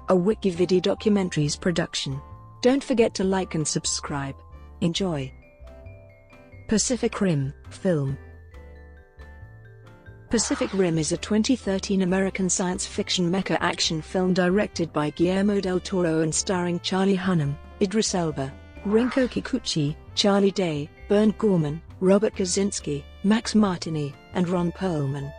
a WikiVidi Documentaries production. Don't forget to like and subscribe. Enjoy. Pacific Rim film. Pacific Rim is a 2013 American science fiction mecha action film directed by Guillermo del Toro and starring Charlie Hunnam, Idris Elba, Rinko Kikuchi, Charlie Day, Bernd Gorman, Robert Kazinsky, Max Martini, and Ron Perlman.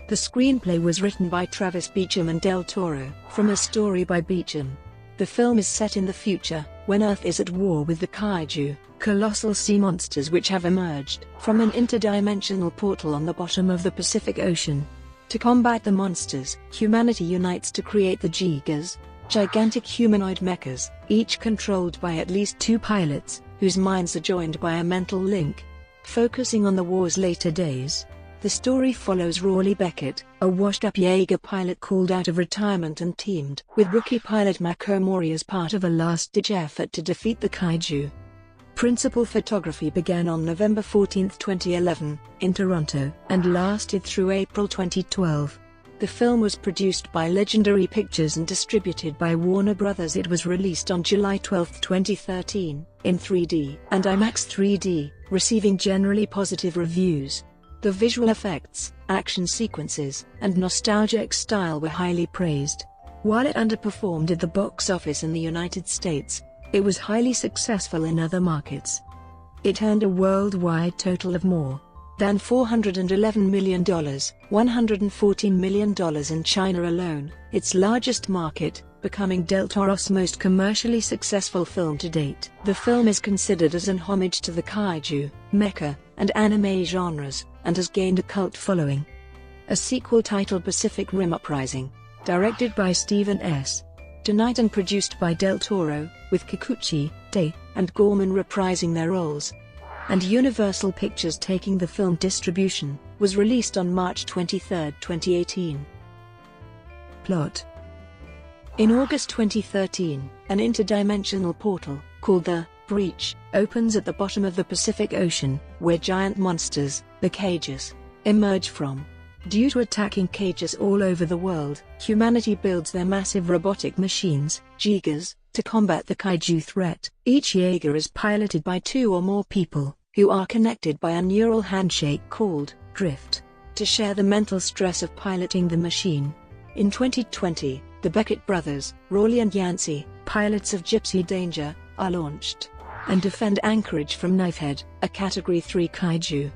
The screenplay was written by Travis Beacham and Del Toro, from a story by Beacham. The film is set in the future, when Earth is at war with the Kaiju, colossal sea monsters which have emerged from an interdimensional portal on the bottom of the Pacific Ocean. To combat the monsters, humanity unites to create the Jaegers, gigantic humanoid mechas, each controlled by at least 2 pilots, whose minds are joined by a mental link. Focusing on the war's later days, the story follows Raleigh Becket, a washed-up Jaeger pilot called out of retirement and teamed with rookie pilot Mako Mori as part of a last-ditch effort to defeat the Kaiju. Principal photography began on November 14, 2011, in Toronto, and lasted through April 2012. The film was produced by Legendary Pictures and distributed by Warner Bros. It was released on July 12, 2013, in 3D and IMAX 3D, receiving generally positive reviews. The visual effects, action sequences, and nostalgic style were highly praised. While it underperformed at the box office in the United States, it was highly successful in other markets. It earned a worldwide total of more than $411 million, $114 million in China alone, its largest market, becoming Del Toro's most commercially successful film to date. The film is considered as an homage to the Kaiju, mecha, and anime genres, and has gained a cult following. A sequel titled Pacific Rim Uprising, directed by Stephen S. Tonight and produced by Del Toro, with Kikuchi, Day, and Gorman reprising their roles, and Universal Pictures taking the film distribution, was released on March 23, 2018. Plot. In August 2013, an interdimensional portal, called the Breach, opens at the bottom of the Pacific Ocean, where giant monsters, the Jaegers, emerge from. Due to attacking Jaegers all over the world, humanity builds their massive robotic machines, Jaegers, to combat the Kaiju threat. Each Jaeger is piloted by 2 or more people, who are connected by a neural handshake called drift, to share the mental stress of piloting the machine. In 2020, the Becket brothers, Raleigh and Yancey, pilots of Gypsy Danger, are launched and defend Anchorage from Knifehead, a Category 3 Kaiju.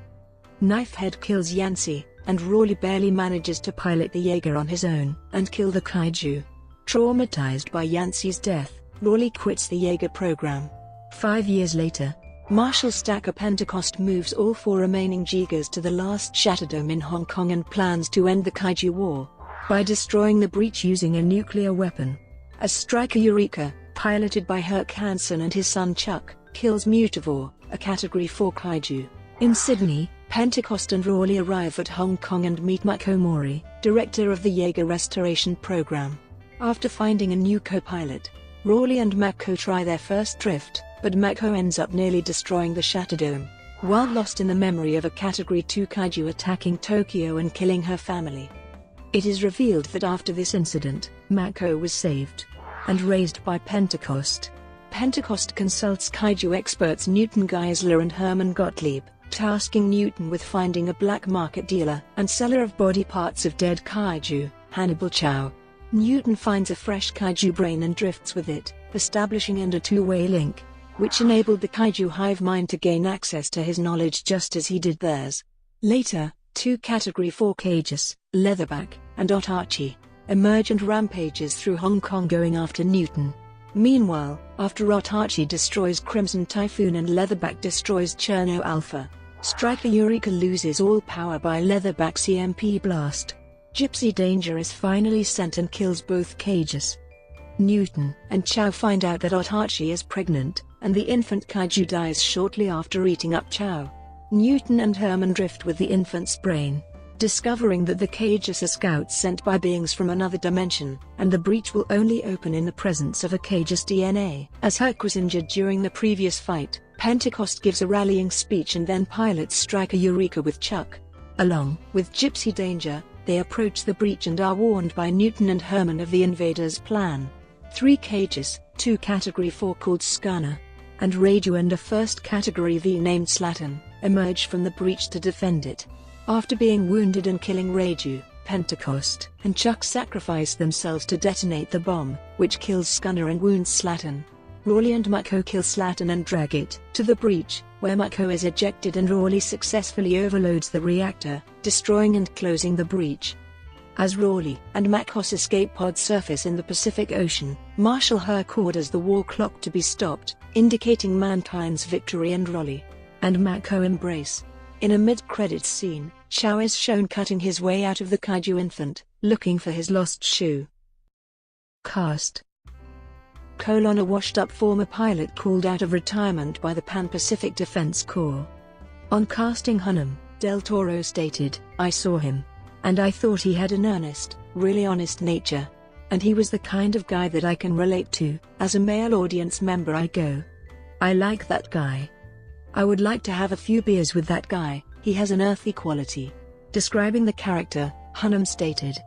Knifehead kills Yancey, and Raleigh barely manages to pilot the Jaeger on his own and kill the Kaiju. Traumatized by Yancey's death, Raleigh quits the Jaeger program. 5 years later, Marshal Stacker Pentecost moves all 4 remaining Jaegers to the last Shatterdome in Hong Kong and plans to end the Kaiju war by destroying the breach using a nuclear weapon. As Striker Eureka, piloted by Herc Hansen and his son Chuck, kills Mutivore, a Category 4 Kaiju. In Sydney, Pentecost and Raleigh arrive at Hong Kong and meet Mako Mori, director of the Jaeger restoration program. After finding a new co-pilot, Raleigh and Mako try their first drift, but Mako ends up nearly destroying the Shatterdome, while lost in the memory of a Category 2 Kaiju attacking Tokyo and killing her family. It is revealed that after this incident, Mako was saved and raised by Pentecost. Pentecost consults Kaiju experts Newton Geisler and Herman Gottlieb, tasking Newton with finding a black market dealer and seller of body parts of dead Kaiju, Hannibal Chow. Newton finds a fresh Kaiju brain and drifts with it, establishing a 2-way link, which enabled the Kaiju hive mind to gain access to his knowledge just as he did theirs. Later, 2 Category 4 Jaegers, Leatherback and Otachi, emerge and rampages through Hong Kong going after Newton. Meanwhile, after Otachi destroys Crimson Typhoon and Leatherback destroys Cherno Alpha, Striker Eureka loses all power by Leatherback's EMP blast. Gypsy Danger is finally sent and kills both Jaegers. Newton and Chow find out that Otachi is pregnant, and the infant Kaiju dies shortly after eating up Chow. Newton and Herman drift with the infant's brain, discovering that the Jaegers are scouts sent by beings from another dimension, and the breach will only open in the presence of a Jaeger's DNA. As Herc was injured during the previous fight, Pentecost gives a rallying speech and then pilots Striker Eureka with Chuck. Along with Gypsy Danger, they approach the breach and are warned by Newton and Herman of the invaders' plan. 3 cages, 2 Category 4 called Skana, and Raiju and a first Category V named Slatin, emerged from the breach to defend it. After being wounded and killing Raiju, Pentecost and Chuck sacrifice themselves to detonate the bomb, which kills Skana and wounds Slatin. Raleigh and Mako kill Slatin and drag it to the breach, where Mako is ejected and Raleigh successfully overloads the reactor, destroying and closing the breach. As Raleigh and Mako's escape pod surface in the Pacific Ocean, Marshal Herc orders the war clock to be stopped, indicating mankind's victory, and Raleigh and Mako embrace. In a mid-credits scene, Shao is shown cutting his way out of the Kaiju infant, looking for his lost shoe. Cast: a washed-up former pilot called out of retirement by the Pan-Pacific Defense Corps. On casting Hunnam, Del Toro stated, "I saw him, and I thought he had an earnest, really honest nature. And he was the kind of guy that I can relate to. As a male audience member I go, I like that guy. I would like to have a few beers with that guy, he has an earthy quality." Describing the character, Hunnam stated,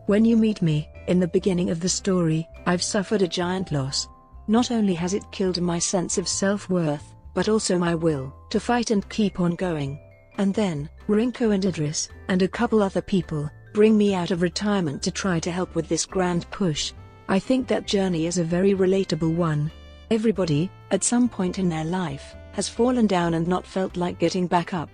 "When you meet me, in the beginning of the story, I've suffered a giant loss. Not only has it killed my sense of self-worth, but also my will to fight and keep on going. And then, Rinko and Idris, and a couple other people, bring me out of retirement to try to help with this grand push. I think that journey is a very relatable one. Everybody, at some point in their life, has fallen down and not felt like getting back up.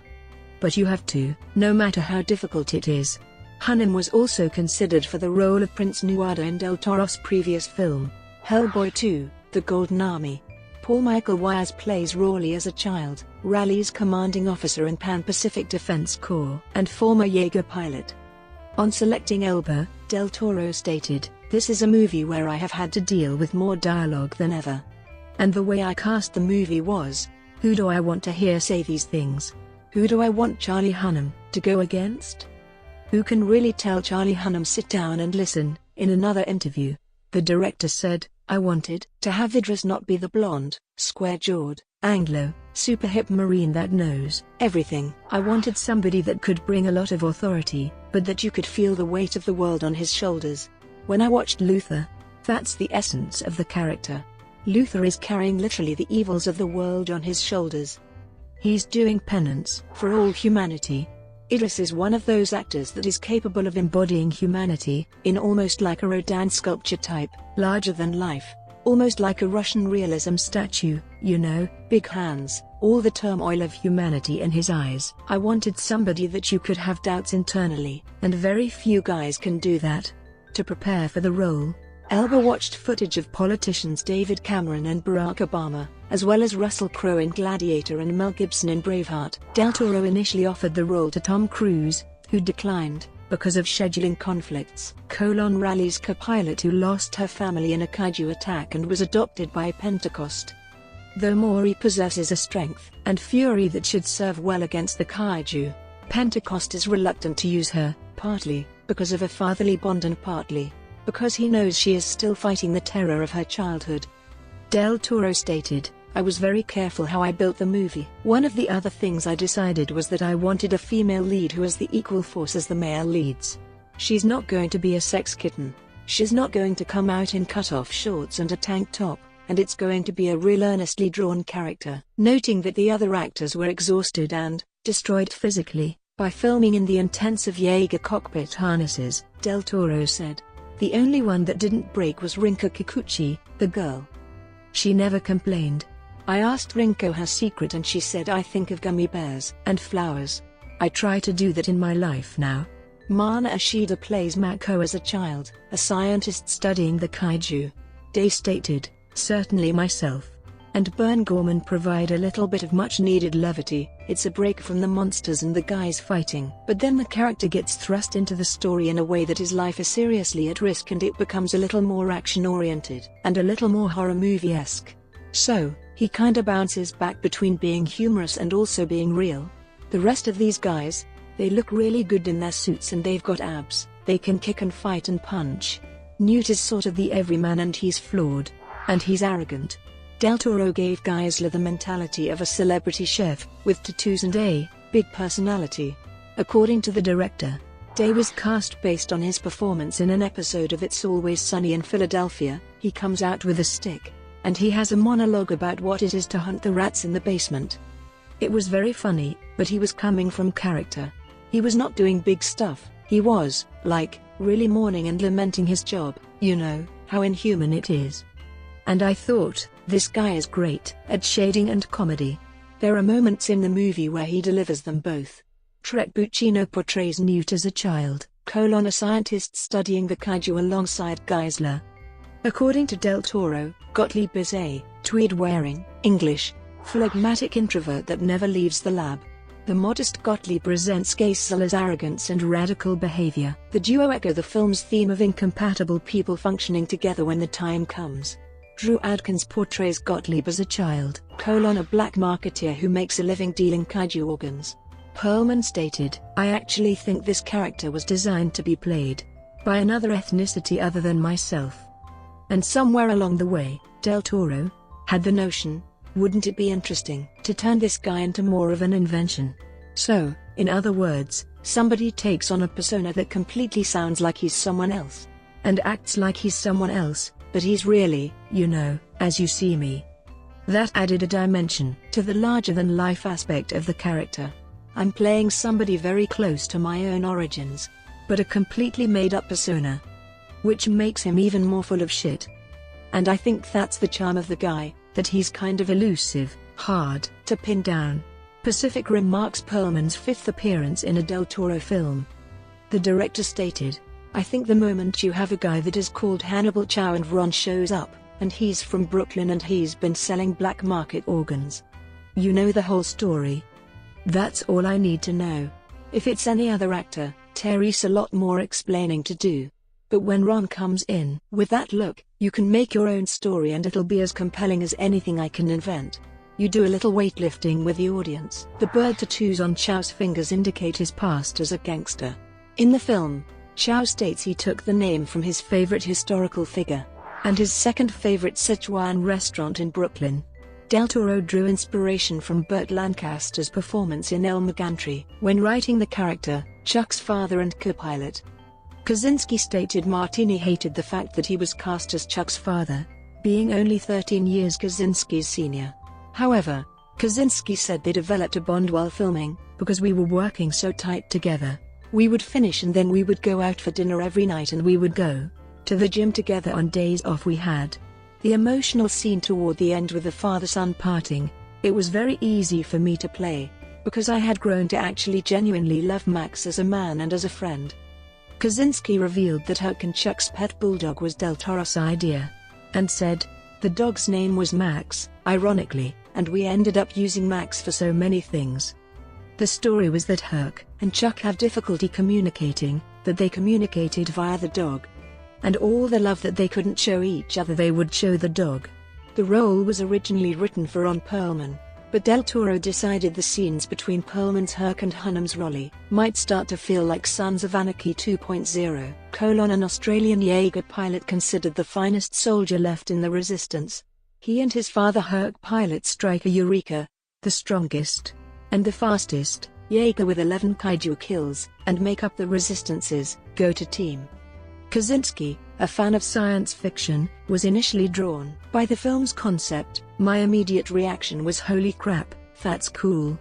But you have to, no matter how difficult it is." Hunnam was also considered for the role of Prince Nuada in Del Toro's previous film, Hellboy 2, The Golden Army. Paul Michael Wyers plays Raleigh as a child, Raleigh's commanding officer in Pan-Pacific Defense Corps and former Jaeger pilot. On selecting Elba, Del Toro stated, "This is a movie where I have had to deal with more dialogue than ever. And the way I cast the movie was, who do I want to hear say these things? Who do I want Charlie Hunnam to go against? Who can really tell Charlie Hunnam sit down and listen?" In another interview, the director said, "I wanted to have Idris not be the blonde, square-jawed, Anglo, super hip Marine that knows everything. I wanted somebody that could bring a lot of authority, but that you could feel the weight of the world on his shoulders. When I watched Luther, that's the essence of the character. Luther is carrying literally the evils of the world on his shoulders. He's doing penance for all humanity." Idris is one of those actors that is capable of embodying humanity, in almost like a Rodin sculpture type, larger than life, almost like a Russian realism statue, you know, big hands, all the turmoil of humanity in his eyes. I wanted somebody that you could have doubts internally, and very few guys can do that. To prepare for the role, Elba watched footage of politicians David Cameron and Barack Obama, as well as Russell Crowe in Gladiator and Mel Gibson in Braveheart. Del Toro initially offered the role to Tom Cruise, who declined, because of scheduling conflicts. Raleigh's co-pilot who lost her family in a kaiju attack and was adopted by Pentecost. Though Mori possesses a strength and fury that should serve well against the kaiju, Pentecost is reluctant to use her, partly because of a fatherly bond and partly because he knows she is still fighting the terror of her childhood. Del Toro stated, "I was very careful how I built the movie. One of the other things I decided was that I wanted a female lead who has the equal force as the male leads. She's not going to be a sex kitten. She's not going to come out in cut-off shorts and a tank top, and it's going to be a real earnestly drawn character." Noting that the other actors were exhausted and destroyed physically by filming in the intensive Jaeger cockpit harnesses, Del Toro said, "The only one that didn't break was Rinko Kikuchi, the girl. She never complained. I asked Rinko her secret and she said, I think of gummy bears and flowers. I try to do that in my life now." Mana Ashida plays Mako as a child, a scientist studying the kaiju. Day stated, "Certainly myself and Gorman provide a little bit of much-needed levity. It's a break from the monsters and the guys fighting. But then the character gets thrust into the story in a way that his life is seriously at risk and it becomes a little more action-oriented and a little more horror movie-esque. So, he kinda bounces back between being humorous and also being real. The rest of these guys, they look really good in their suits and they've got abs, they can kick and fight and punch. Newt is sort of the everyman and he's flawed. And he's arrogant." Del Toro gave Geisler the mentality of a celebrity chef, with tattoos and a big personality. According to the director, Day was cast based on his performance in an episode of It's Always Sunny in Philadelphia. He comes out with a stick, and he has a monologue about what it is to hunt the rats in the basement. It was very funny, but he was coming from character. He was not doing big stuff, he was, like, really mourning and lamenting his job, you know, how inhuman it is. And I thought, this guy is great at shading and comedy. There are moments in the movie where he delivers them both. Trek Buccino portrays Newt as a child, a scientist studying the kaiju alongside Geisler. According to Del Toro, Gottlieb is a tweed-wearing, English, phlegmatic introvert that never leaves the lab. The modest Gottlieb resents Geisler's arrogance and radical behavior. The duo echo the film's theme of incompatible people functioning together when the time comes. Drew Adkins portrays Gottlieb as a child, a black marketeer who makes a living dealing kaiju organs. Perlman stated, "I actually think this character was designed to be played by another ethnicity other than myself." And somewhere along the way, Del Toro had the notion, wouldn't it be interesting to turn this guy into more of an invention? So, in other words, somebody takes on a persona that completely sounds like he's someone else, and acts like he's someone else, but he's really, you know, as you see me. That added a dimension to the larger-than-life aspect of the character. I'm playing somebody very close to my own origins, but a completely made-up persona, which makes him even more full of shit. And I think that's the charm of the guy, that he's kind of elusive, hard to pin down. Pacific Rim marks Perlman's fifth appearance in a Del Toro film. The director stated, "I think the moment you have a guy that is called Hannibal Chow and Ron shows up, and he's from Brooklyn and he's been selling black market organs. You know the whole story. That's all I need to know. If it's any other actor, Terry's a lot more explaining to do. But when Ron comes in with that look, you can make your own story and it'll be as compelling as anything I can invent. You do a little weightlifting with the audience." The bird tattoos on Chow's fingers indicate his past as a gangster. In the film, Chow states he took the name from his favorite historical figure, and his second favorite Sichuan restaurant in Brooklyn. Del Toro drew inspiration from Burt Lancaster's performance in El Gigante when writing the character, Chuck's father and co-pilot. Kazinsky stated Martini hated the fact that he was cast as Chuck's father, being only 13 years Kazinsky's senior. However, Kazinsky said they developed a bond while filming, because we were working so tight together. We would finish and then we would go out for dinner every night and we would go to the gym together on days off we had. The emotional scene toward the end with the father-son parting, it was very easy for me to play, because I had grown to actually genuinely love Max as a man and as a friend. Kazinsky revealed that Huck and Chuck's pet bulldog was Del Toro's idea, and said, "The dog's name was Max, ironically, and we ended up using Max for so many things." The story was that Huck and Chuck have difficulty communicating, that they communicated via the dog. And all the love that they couldn't show each other they would show the dog. The role was originally written for Ron Perlman, but Del Toro decided the scenes between Perlman's Huck and Hunnam's Raleigh might start to feel like Sons of Anarchy 2.0. An Australian Jaeger pilot considered the finest soldier left in the resistance. He and his father Huck pilot Striker Eureka, the strongest and the fastest Jaeger with 11 kaiju kills, and make up the resistance's go-to team. Kazinsky, a fan of science fiction, was initially drawn by the film's concept. My immediate reaction was, holy crap, that's cool.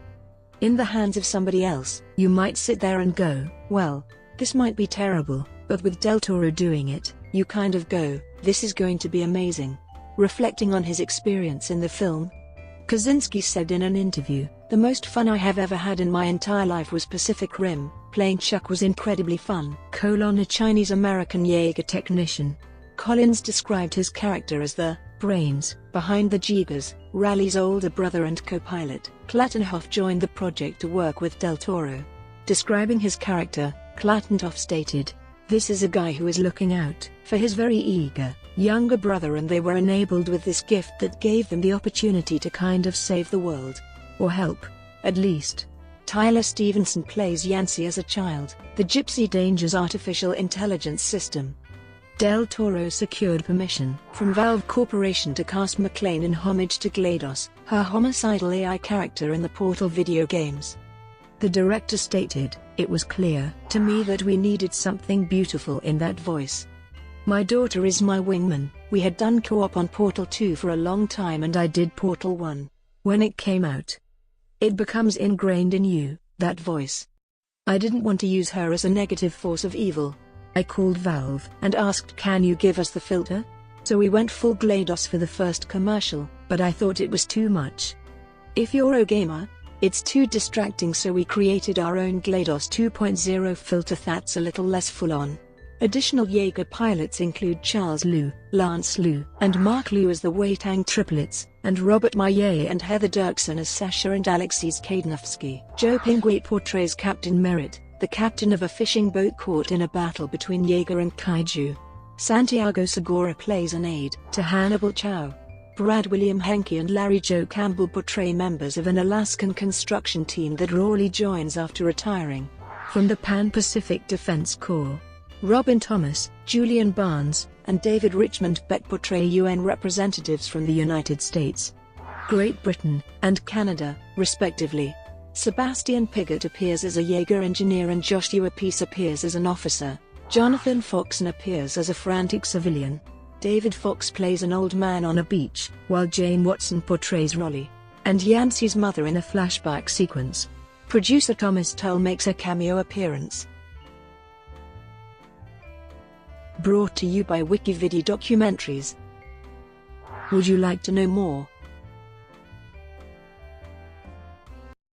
In the hands of somebody else, you might sit there and go, well, this might be terrible, but with Del Toro doing it, you kind of go, this is going to be amazing. Reflecting on his experience in the film, Kazinsky said in an interview, "The most fun I have ever had in my entire life was Pacific Rim. Playing Chuck was incredibly fun." A Chinese-American Jaeger technician, Collins described his character as the brains behind the Jaegers, Raleigh's older brother and co-pilot. Klatenhoff joined the project to work with Del Toro. Describing his character, Klatenhoff stated, "This is a guy who is looking out for his very eager younger brother, and they were enabled with this gift that gave them the opportunity to kind of save the world. Or help, at least." Tyler Stevenson plays Yancey as a child, the Gypsy Danger's artificial intelligence system. Del Toro secured permission from Valve Corporation to cast McClane in homage to GLaDOS, her homicidal AI character in the Portal video games. The director stated, "It was clear to me that we needed something beautiful in that voice. My daughter is my wingman, We had done co-op on Portal 2 for a long time and I did Portal 1. When it came out, it becomes ingrained in you, that voice. I didn't want to use her as a negative force of evil. I called Valve and asked, can you give us the filter? So we went full GLaDOS for the first commercial, but I thought it was too much. If you're a gamer, it's too distracting, so we created our own GLaDOS 2.0 filter that's a little less full-on. Additional Jaeger pilots include Charles Liu, Lance Liu, and Mark Liu as the Wei-Tang triplets, and Robert Maillet and Heather Dirksen as Sasha and Alexis Kadenovsky. Joe Pinguet portrays Captain Merritt, the captain of a fishing boat caught in a battle between Jaeger and Kaiju. Santiago Segura plays an aide to Hannibal Chow. Brad William Henke and Larry Joe Campbell portray members of an Alaskan construction team that Raleigh joins after retiring from the Pan-Pacific Defense Corps. Robin Thomas, Julian Barnes, and David Richmond Beck portray UN representatives from the United States, Great Britain, and Canada, respectively. Sebastian Piggott appears as a Jaeger engineer and Joshua Peace appears as an officer. Jonathan Foxon appears as a frantic civilian. David Fox plays an old man on a beach, while Jane Watson portrays Raleigh and Yancey's mother in a flashback sequence. Producer Thomas Tull makes a cameo appearance. Brought to you by WikiVidi Documentaries. Would you like to know more?